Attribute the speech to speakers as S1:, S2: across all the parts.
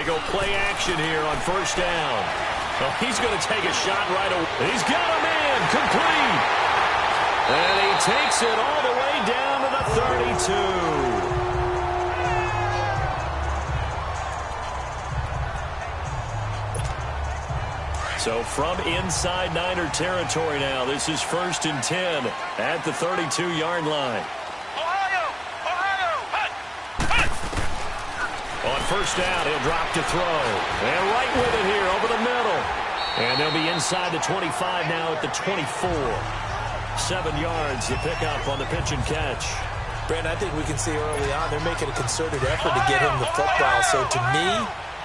S1: They go play action here on first down. Well, he's going to take a shot right away. He's got a man complete. And he takes it all the way down to the 32. So from inside Niner territory now, this is 1st and 10 at the 32-yard line. On first down, he'll drop to throw. And right with it here over the middle. And they'll be inside the 25 now at the 24. 7 yards to pick up on the pitch and catch.
S2: Brandon, I think we can see early on they're making a concerted effort to get him the football. So to me,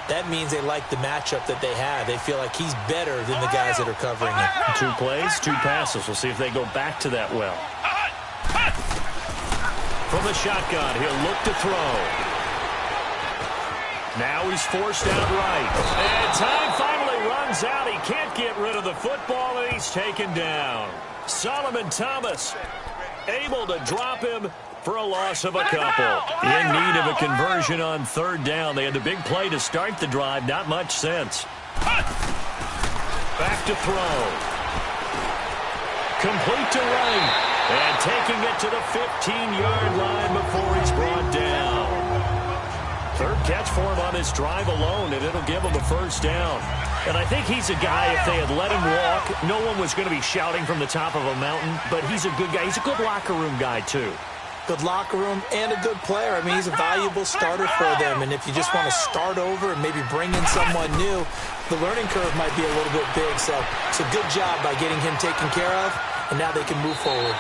S2: that means they like the matchup that they have. They feel like he's better than the guys that are covering him.
S1: 2 plays, 2 passes. We'll see if they go back to that well. From the shotgun, he'll look to throw. Now he's forced out right. And time finally runs out. He can't get rid of the football, and he's taken down. Solomon Thomas able to drop him for a loss of a couple. In need of a conversion on 3rd down. They had the big play to start the drive. Not much sense. Back to throw. Complete to right. And taking it to the 15-yard line before he's brought down. 3rd catch for him on this drive alone, and it'll give him a 1st down. And I think he's a guy, if they had let him walk, no one was going to be shouting from the top of a mountain. But he's a good guy. He's a good locker room guy, too.
S2: Good locker room and a good player. I mean, he's a valuable starter for them. And if you just want to start over and maybe bring in someone new, the learning curve might be a little bit big. So it's a good job by getting him taken care of, and now they can move forward.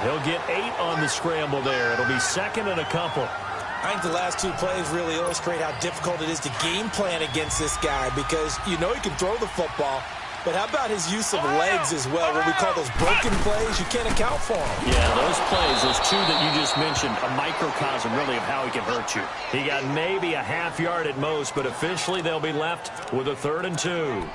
S1: He'll get 8 on the scramble there. It'll be 2nd and a couple.
S2: I think the last 2 plays really illustrate how difficult it is to game plan against this guy because you know he can throw the football. But how about his use of legs as well? What we call those broken plays, you can't account for them.
S1: Yeah, those plays, those 2 that you just mentioned, a microcosm really of how he can hurt you. He got maybe a half yard at most, but officially they'll be left with a 3rd and 2.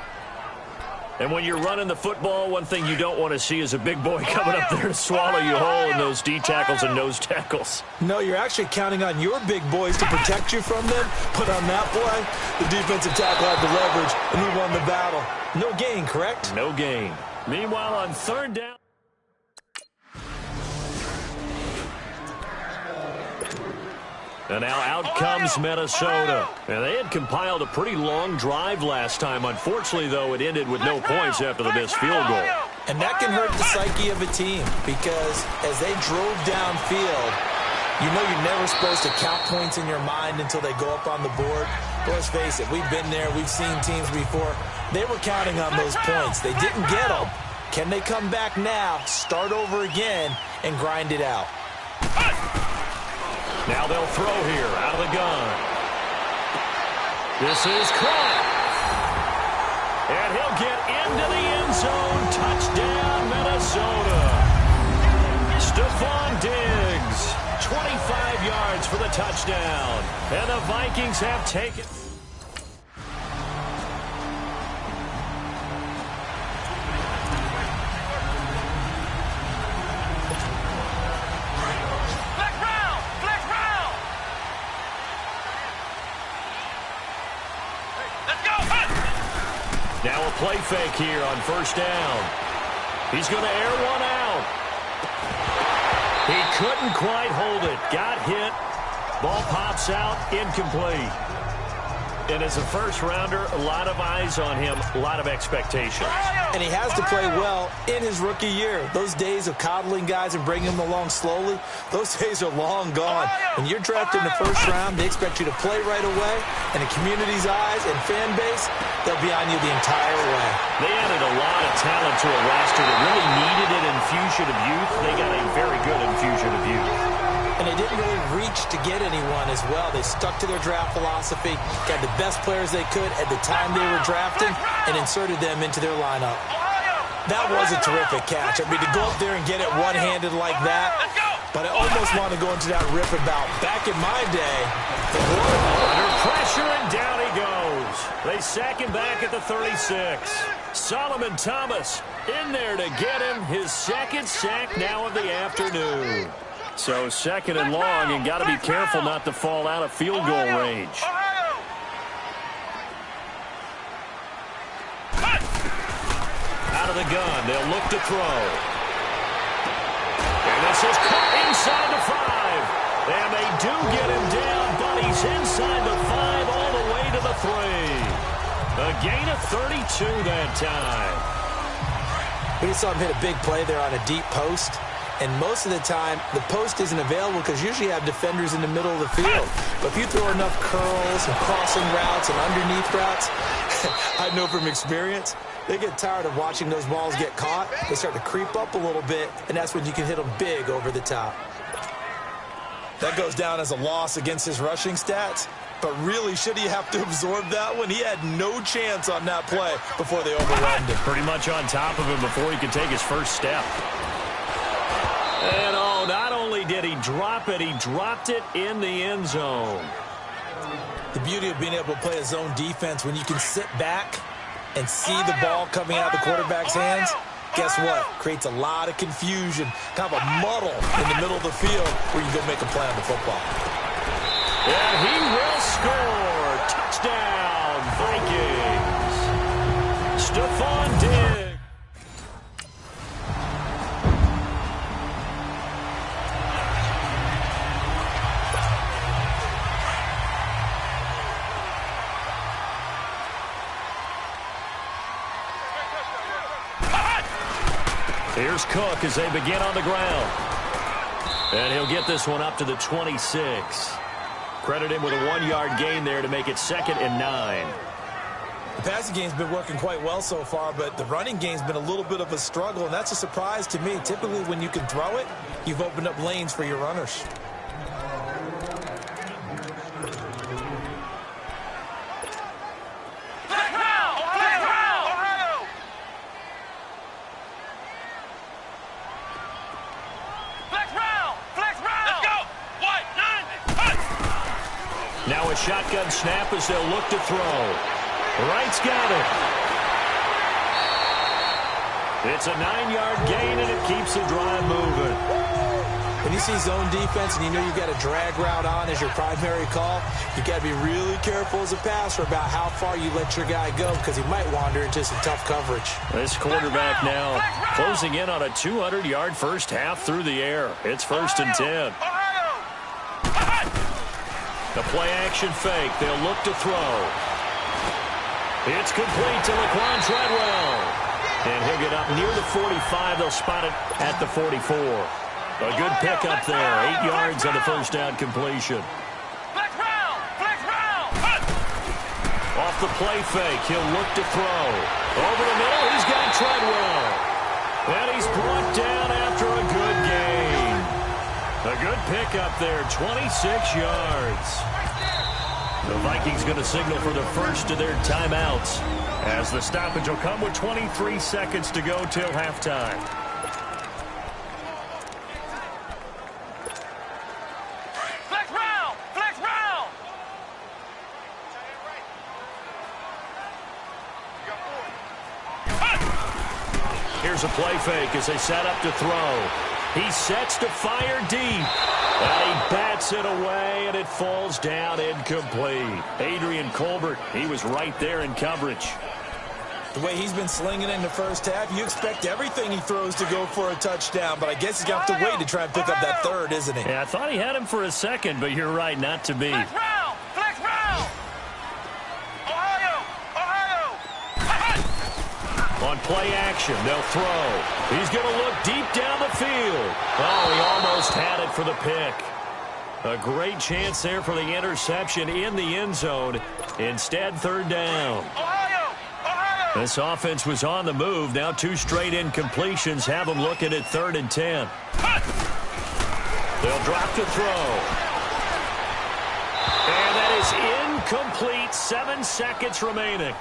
S1: And when you're running the football, one thing you don't want to see is a big boy coming up there to swallow you whole in those D tackles and nose tackles.
S2: No, you're actually counting on your big boys to protect you from them. But on that play, the defensive tackle had the leverage, and he won the battle. No gain, correct?
S1: No gain. Meanwhile, on 3rd down. And now out comes Minnesota. And they had compiled a pretty long drive last time. Unfortunately, though, it ended with no points after the missed field goal.
S2: And that can hurt the psyche of a team because as they drove downfield, you know you're never supposed to count points in your mind until they go up on the board. But let's face it, we've been there. We've seen teams before. They were counting on those points. They didn't get them. Can they come back now, start over again, and grind it out?
S1: Now they'll throw here out of the gun. This is Kraft. And he'll get into the end zone. Touchdown, Minnesota. Stephon Diggs, 25 yards for the touchdown. And the Vikings have taken. Now a play fake here on 1st down. He's going to air one out. He couldn't quite hold it. Got hit. Ball pops out. Incomplete. And as a first-rounder, a lot of eyes on him, a lot of expectations.
S2: And he has to play well in his rookie year. Those days of coddling guys and bringing them along slowly, those days are long gone. When you're drafted in the 1st round, they expect you to play right away. And the community's eyes and fan base, they'll be on you the entire way.
S1: They added a lot of talent to a roster that really needed an infusion of youth. They got a very good infusion of youth.
S2: And they didn't really reach to get anyone as well. They stuck to their draft philosophy, got the best players they could at the time they were drafting, and inserted them into their lineup. That was a terrific catch. I mean, to go up there and get it one-handed like that, but I almost want to go into that rip about back in my day.
S1: Under pressure, and down he goes. They sack him back at the 36. Solomon Thomas in there to get him his 2nd sack now of the afternoon. So 2nd and long, and got to be careful not to fall out of field goal range. of the gun. They'll look to throw. And this is caught inside the 5. And they do get him down, but he's inside the 5 all the way to the 3. A gain of 32 that time.
S2: We just saw him hit a big play there on a deep post. And most of the time, the post isn't available because usually you have defenders in the middle of the field. But if you throw enough curls and crossing routes and underneath routes, I know from experience, they get tired of watching those balls get caught. They start to creep up a little bit, and that's when you can hit them big over the top. That goes down as a loss against his rushing stats. But really, should he have to absorb that one? He had no chance on that play before they overwhelmed him.
S1: Pretty much on top of him before he could take his first step. And oh, not only did he drop it, he dropped it in the end zone.
S2: The beauty of being able to play a zone defense when you can sit back and see the ball coming out of the quarterback's hands, guess what? Creates a lot of confusion, kind of a muddle in the middle of the field where you go make a play on the football.
S1: And he will score. Touchdown, Vikings. Stephon Diggs. Here's Cook as they begin on the ground. And he'll get this one up to the 26. Credit him with a 1-yard gain there to make it 2nd and 9.
S2: The passing game's been working quite well so far, but the running game's been a little bit of a struggle, and that's a surprise to me. Typically, when you can throw it, you've opened up lanes for your runners.
S1: Now a shotgun snap as they'll look to throw. Wright's got it. It's a 9-yard gain, and it keeps the drive moving.
S2: When you see zone defense and you know you've got a drag route on as your primary call, you've got to be really careful as a passer about how far you let your guy go because he might wander into some tough coverage.
S1: This quarterback now closing in on a 200-yard first half through the air. It's 1st and 10. The play-action fake. They'll look to throw. It's complete to Laquan Treadwell. And he'll get up near the 45. They'll spot it at the 44. A good pickup there. 8 yards on the first down completion. Off the play fake. He'll look to throw. Over the middle. He's got Treadwell. And he's brought down after a good gain. A good pickup there, 26 yards. The Vikings going to signal for the first of their timeouts as the stoppage will come with 23 seconds to go till halftime.
S3: Flex round! Flex round!
S1: Here's a play fake as they set up to throw. He sets to fire deep. And he bats it away, and it falls down incomplete. Adrian Colbert, he was right there in coverage.
S2: The way he's been slinging in the first half, you expect everything he throws to go for a touchdown, but I guess he's going to have to wait to try and pick up that third, isn't he?
S1: Yeah, I thought he had him for a second, but you're right, not to be.
S3: Flex round! Flex round! Ohio! Ohio!
S1: On play action, they'll throw. He's going to look deep down the field. Oh, he almost had it for the pick. A great chance there for the interception in the end zone. Instead, 3rd down.
S3: Ohio! Ohio!
S1: This offense was on the move. Now 2 straight incompletions have them looking at 3rd and 10. They'll drop to throw. And that is incomplete. 7 seconds remaining.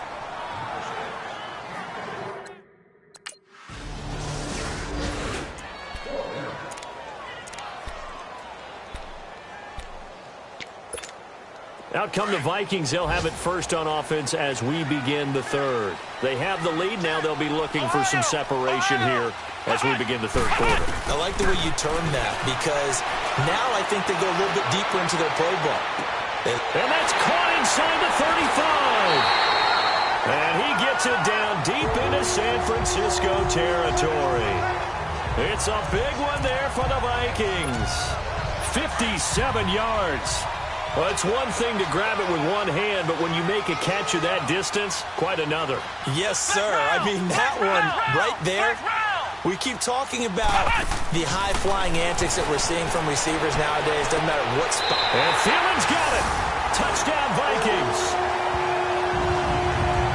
S1: Out come the Vikings. They'll have it first on offense as we begin the 3rd. They have the lead. Now they'll be looking for some separation here as we begin the 3rd quarter.
S2: I like the way you term that because now I think they go a little bit deeper into their playbook.
S1: And that's caught inside the 35. And he gets it down deep into San Francisco territory. It's a big one there for the Vikings. 57 yards. Well, it's one thing to grab it with one hand, but when you make a catch of that distance, quite another.
S2: Yes, sir. I mean, that one right there. We keep talking about the high-flying antics that we're seeing from receivers nowadays. Doesn't matter what spot.
S1: And Thielen's got it. Touchdown, Vikings.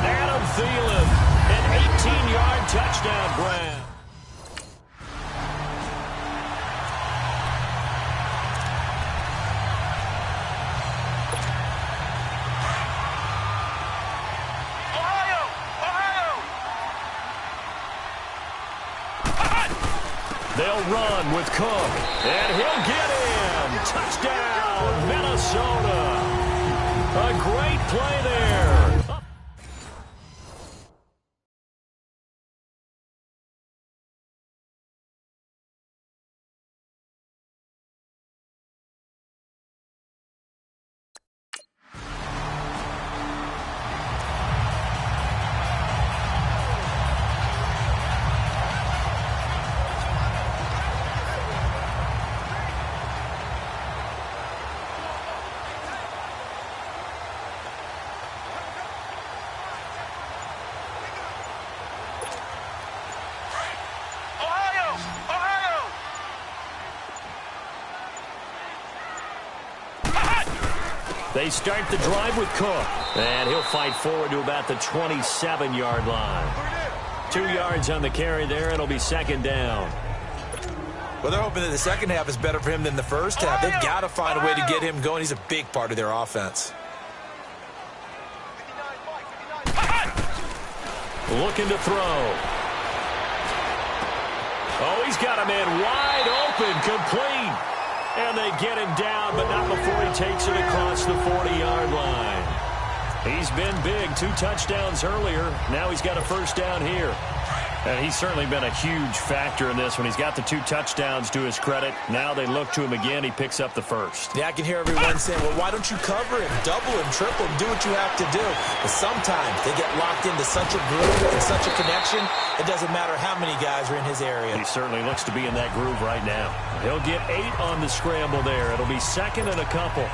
S1: Adam Thielen, an 18-yard touchdown grab. They'll run with Cook, and he'll get in. Touchdown, Minnesota. A great play there. They start the drive with Cook, and he'll fight forward to about the 27-yard line. 2 yards on the carry there. It'll be second down.
S2: Well, they're hoping that the second half is better for him than the first half. They've got to find a way to get him going. He's a big part of their offense.
S1: Looking to throw. Oh, he's got a man wide open, complete. And they get him down, but not before he takes it across the 40-yard line. He's been big. 2 touchdowns earlier. Now he's got a first down here. And he's certainly been a huge factor in this one. He's got the 2 touchdowns to his credit. Now they look to him again. He picks up the first.
S2: Yeah, I can hear everyone saying, well, why don't you cover him, double him, triple him, do what you have to do. But sometimes they get locked into such a groove and such a connection, it doesn't matter how many guys are in his area.
S1: He certainly looks to be in that groove right now. He'll get 8 on the scramble there. It'll be second and a couple.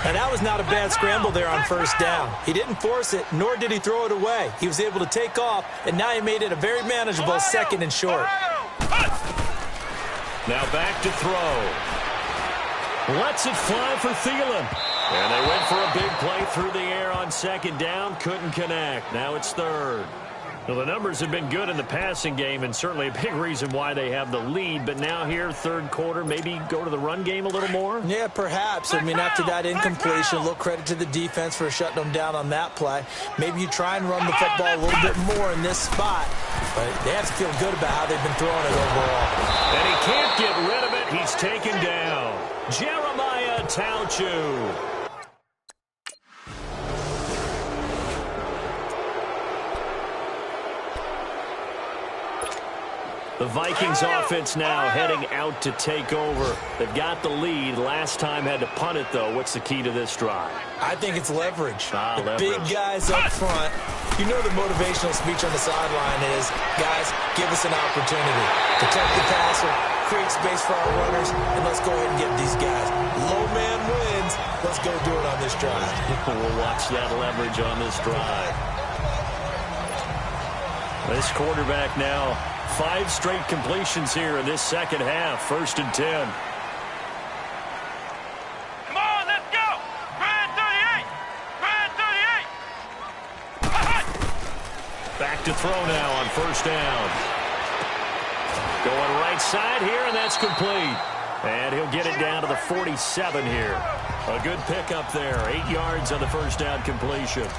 S2: And that was not a bad scramble there on first down. He didn't force it, nor did he throw it away. He was able to take off, and now he made it a very manageable second and short.
S1: Now back to throw. Lets it fly for Thielen. And they went for a big play through the air on second down. Couldn't connect. Now it's third. Well, the numbers have been good in the passing game, and certainly a big reason why they have the lead. But now here, third quarter, maybe go to the run game a little more?
S2: Yeah, perhaps. I mean, after that incompletion, a little credit to the defense for shutting them down on that play. Maybe you try and run the football a little bit more in this spot. But they have to feel good about how they've been throwing it overall.
S1: And he can't get rid of it. He's taken down. Jeremiah Tauchu. The Vikings offense now heading out to take over. They've got the lead. Last time had to punt it, though. What's the key to this drive?
S2: I think it's leverage. The
S1: leverage.
S2: Big guys up front. You know the motivational speech on the sideline is, guys, give us an opportunity. Protect the passer, create space for our runners, and let's go ahead and get these guys. Low man wins. Let's go do it on this drive.
S1: We'll watch that leverage on this drive. This quarterback now, 5 straight completions here in this second half. 1st and 10.
S3: Come on, let's go. Red 38. Red 38.
S1: Back to throw now on 1st down. Going right side here, and that's complete. And he'll get it down to the 47 here. A good pickup there. 8 yards on the 1st down completion.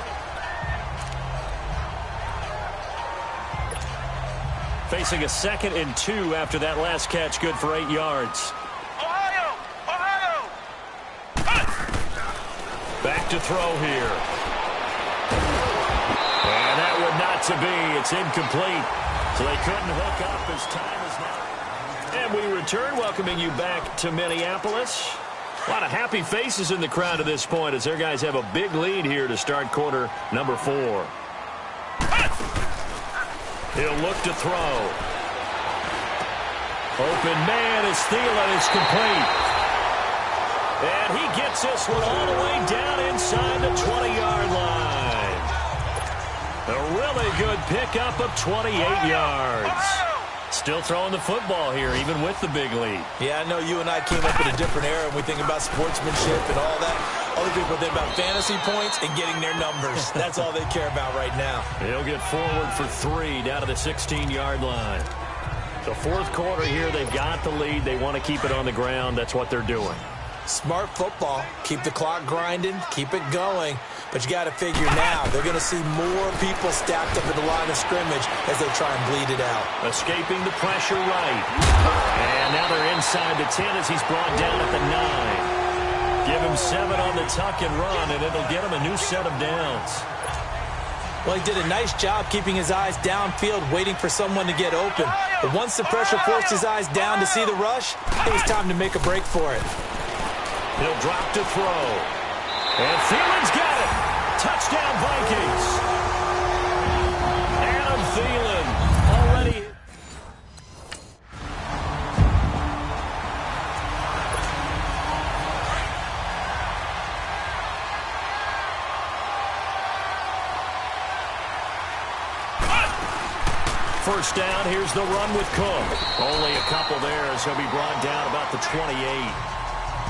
S1: Facing a 2nd and 2 after that last catch. Good for 8 yards.
S3: Ohio! Ohio!
S1: Back to throw here. And that would not to be. It's incomplete. So they couldn't hook up as time is now. And we return, welcoming you back to Minneapolis. A lot of happy faces in the crowd at this point as their guys have a big lead here to start quarter number 4. He'll look to throw. Open man is Thielen. It's complete. And he gets this one all the way down inside the 20-yard line. A really good pickup of 28 yards. Still throwing the football here, even with the big lead.
S2: Yeah, I know you and I came up in a different era, and we think about sportsmanship and all that. Other people think about fantasy points and getting their numbers. That's all they care about right now.
S1: He'll get forward for 3 down to the 16-yard line. The fourth quarter here, they've got the lead. They want to keep it on the ground. That's what they're doing.
S2: Smart football. Keep the clock grinding. Keep it going. But you got to figure now, they're going to see more people stacked up at the line of scrimmage as they try and bleed it out.
S1: Escaping the pressure right. And now they're inside the 10 as he's brought down at the 9. Give him 7 on the tuck and run, and it'll get him a new set of downs.
S2: Well, he did a nice job keeping his eyes downfield, waiting for someone to get open. But once the pressure forced his eyes down to see the rush, it was time to make a break for it.
S1: He'll drop to throw. And Thielen's got it. Touchdown, Vikings. Adam Thielen already. First down, here's the run with Cook. Only a couple there as he'll be brought down about the 28.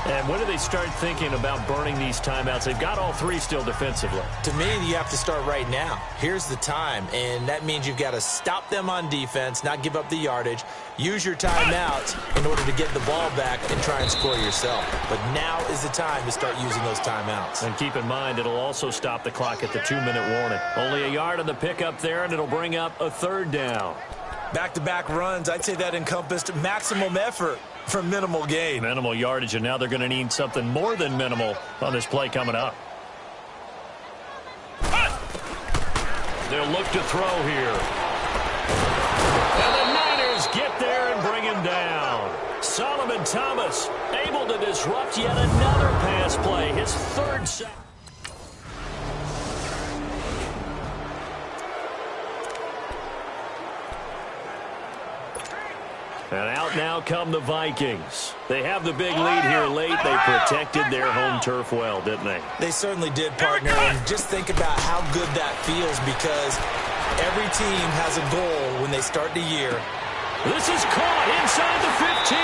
S1: And when do they start thinking about burning these timeouts? They've got all 3 still defensively.
S2: To me, you have to start right now. Here's the time, and that means you've got to stop them on defense, not give up the yardage, use your timeouts in order to get the ball back and try and score yourself. But now is the time to start using those timeouts.
S1: And keep in mind, it'll also stop the clock at the 2-minute warning. Only a yard on the pickup there, and it'll bring up a 3rd down.
S2: Back-to-back runs, I'd say that encompassed maximum effort for minimal gain.
S1: Minimal yardage, and now they're going to need something more than minimal on this play coming up. They'll look to throw here. And the Niners get there and bring him down. Solomon Thomas able to disrupt yet another pass play. His 3rd sack. And out now come the Vikings. They have the big lead here late. They protected their home turf well, didn't they?
S2: They certainly did, partner. And just think about how good that feels, because every team has a goal when they start the year.
S1: This is caught inside the 15.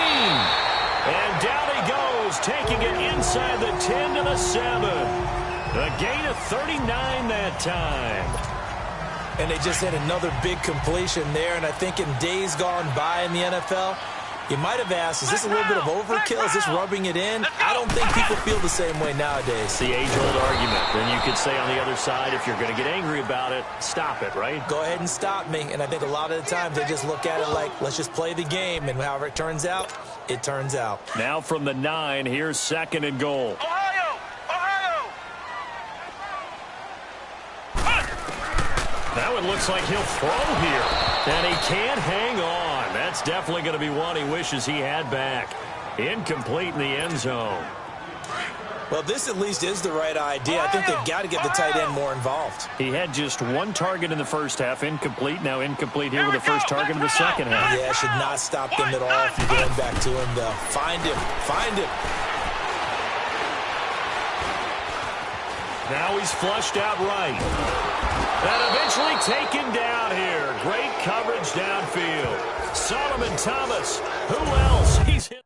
S1: And down he goes, taking it inside the 10 to the 7. A gain of 39 that time.
S2: And they just had another big completion there. And I think in days gone by in the NFL, you might have asked, is this a little bit of overkill? Is this rubbing it in? I don't think people feel the same way nowadays.
S1: It's the age-old argument. Then you could say on the other side, if you're going to get angry about it, stop it, right?
S2: Go ahead and stop me. And I think a lot of the times they just look at it like, let's just play the game. And however it turns out, it turns out.
S1: Now from the 9, here's 2nd and goal. Now it looks like he'll throw here. And he can't hang on. That's definitely going to be one he wishes he had back. Incomplete in the end zone.
S2: Well, this at least is the right idea. I think they've got to get the tight end more involved.
S1: He had just 1 target in the first half. Incomplete. Now incomplete here with the first target in the second half.
S2: Yeah, should not stop them at all from going back to him, though. Find him. Find him.
S1: Now he's flushed out right. And eventually taken down here. Great coverage downfield. Solomon Thomas. Who else? He's hit.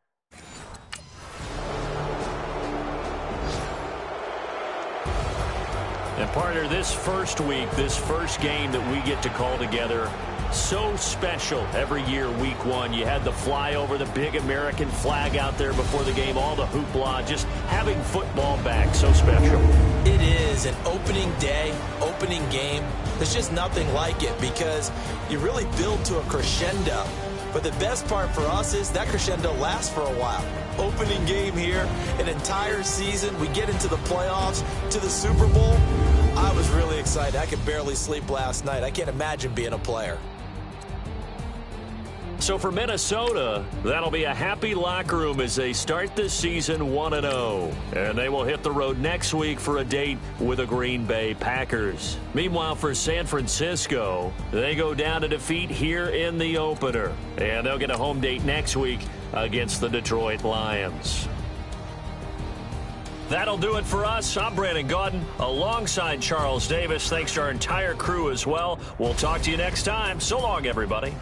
S1: And partner, this first week, this first game that we get to call together, so special every year, week 1. You had the flyover, the big American flag out there before the game, all the hoopla, just having football back, so special.
S2: It is an opening day, opening game. There's just nothing like it because you really build to a crescendo. But the best part for us is that crescendo lasts for a while. Opening game here, an entire season. We get into the playoffs, to the Super Bowl. I was really excited. I could barely sleep last night. I can't imagine being a player.
S1: So for Minnesota, that'll be a happy locker room as they start this season 1-0. And they will hit the road next week for a date with the Green Bay Packers. Meanwhile, for San Francisco, they go down to defeat here in the opener. And they'll get a home date next week against the Detroit Lions. That'll do it for us. I'm Brandon Gaudin alongside Charles Davis. Thanks to our entire crew as well. We'll talk to you next time. So long, everybody.